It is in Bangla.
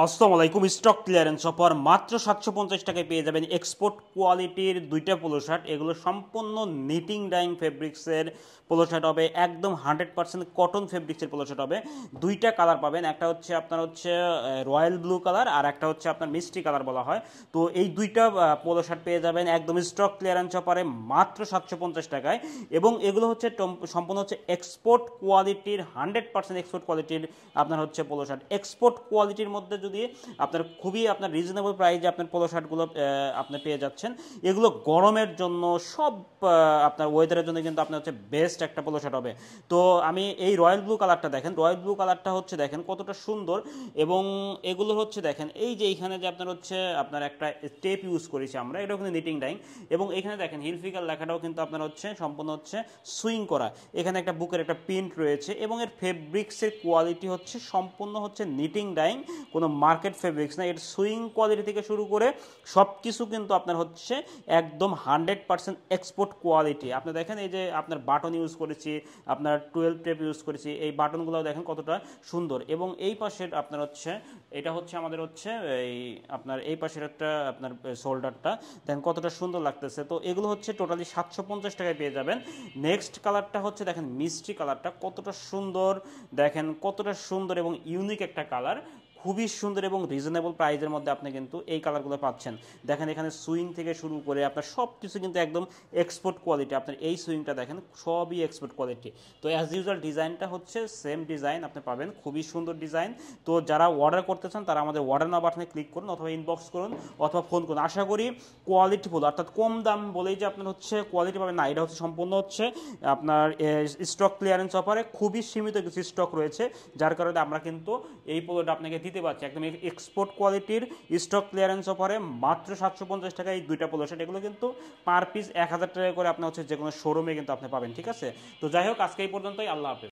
আসসালামু আলাইকুম। স্টক ক্লিয়ারেন্স অফার মাত্র 750 টাকায় পেয়ে যাবেন এক্সপোর্ট কোয়ালিটির দুইটা পোলো শার্ট। এগুলো সম্পূর্ণ নিটিং ডাইং ফেব্রিক্সের পোলো শার্ট হবে, একদম 100% কটন ফেব্রিক্সের পোলো শার্ট হবে। দুইটা কালার পাবেন, একটা হচ্ছে আপনার হচ্ছে রয়্যাল ব্লু কালার, আর একটা হচ্ছে আপনার মিষ্টি কালার বলা হয়। তো এই দুইটা পোলো শার্ট পেয়ে যাবেন একদম স্টক ক্লিয়ারেন্স অফারে মাত্র 750 টাকায়। এবং এগুলো হচ্ছে সম্পূর্ণ হচ্ছে এক্সপোর্ট কোয়ালিটির, 100% এক্সপোর্ট কোয়ালিটির আপনার হচ্ছে পোলো শার্ট। এক্সপোর্ট কোয়ালিটির মধ্যে যদি আপনার খুবই আপনার রিজনেবল প্রাইসে আপনার পোলো শার্টগুলো আপনি পেয়ে যাচ্ছেন। এগুলো গরমের জন্য সব আপনার ওয়েদারের জন্য কিন্তু আপনার হচ্ছে বেস্ট একটা পোলো শার্ট হবে। তো আমি এই রয়্যাল ব্লু কালারটা দেখেন, রয়্যাল ব্লু কালারটা হচ্ছে দেখেন কতটা সুন্দর। এবং এগুলো হচ্ছে দেখেন এই যে এইখানে যে আপনার হচ্ছে আপনার একটা টেপ ইউজ করেছি আমরা, এটাও কিন্তু নিটিং ডাইং। এবং এখানে দেখেন হিলফিগার লেখাটাও কিন্তু আপনার হচ্ছে সম্পূর্ণ হচ্ছে সুইং করা। এখানে একটা বুকের একটা প্রিন্ট রয়েছে এবং এর ফেব্রিক্সের কোয়ালিটি হচ্ছে সম্পূর্ণ হচ্ছে নিটিং ডাইং, কোনো মার্কেট ফেব্রিক্স না। এর সুইং কোয়ালিটি থেকে শুরু করে সব কিছু কিন্তু আপনার হচ্ছে একদম 100% এক্সপোর্ট কোয়ালিটি। আপনি দেখেন এই যে আপনার বাটন ইউজ করেছি, আপনার 12 টেপ ইউজ করেছি, এই বাটনগুলো দেখেন কতটা সুন্দর। এবং এই পাশের আপনার হচ্ছে এটা হচ্ছে আমাদের হচ্ছে এই আপনার এই পাশের একটা আপনার শোল্ডারটা দেখেন কতটা সুন্দর লাগতেছে। তো এগুলো হচ্ছে টোটালি 750 টাকায় পেয়ে যাবেন। নেক্সট কালারটা হচ্ছে দেখেন মিষ্টি কালারটা কতটা সুন্দর, দেখেন কতটা সুন্দর এবং ইউনিক একটা কালার, খুবই সুন্দর এবং রিজনেবল প্রাইসের মধ্যে আপনি কিন্তু এই কালারগুলো পাচ্ছেন। দেখেন এখানে সুইং থেকে শুরু করে আপনার সব কিছু কিন্তু একদম এক্সপোর্ট কোয়ালিটি। আপনার এই সুইংটা দেখেন সবই এক্সপোর্ট কোয়ালিটি। তো অ্যাজ ইউজুয়াল ডিজাইনটা হচ্ছে সেম ডিজাইন আপনি পাবেন, খুবই সুন্দর ডিজাইন। তো যারা অর্ডার করতে চান তারা আমাদের অর্ডার নাও বাটনে ক্লিক করুন, অথবা ইনবক্স করুন, অথবা ফোন করুন। আশা করি কোয়ালিটিফুল, অর্থাৎ কম দাম বলেই যে আপনার হচ্ছে কোয়ালিটি পাবেন না, এটা হচ্ছে সম্পূর্ণ হচ্ছে আপনার স্টক ক্লিয়ারেন্স অফারে খুবই সীমিত কিছু স্টক রয়েছে, যার কারণে আমরা কিন্তু এই পোলোটা আপনাকে দিতে পারছি একদম এক্সপোর্ট কোয়ালিটির স্টক ক্লিয়ারেন্স অফারে মাত্র 750 টাকায় এই দুইটা পোলো শার্ট। এগুলো কিন্তু পার পিস 1000 টাকা করে আপনার হচ্ছে যে কোনো শোরুমে কিন্তু আপনি পাবেন। ঠিক আছে, তো যাই হোক আজকে এই পর্যন্তই। আল্লাহ হাফেজ।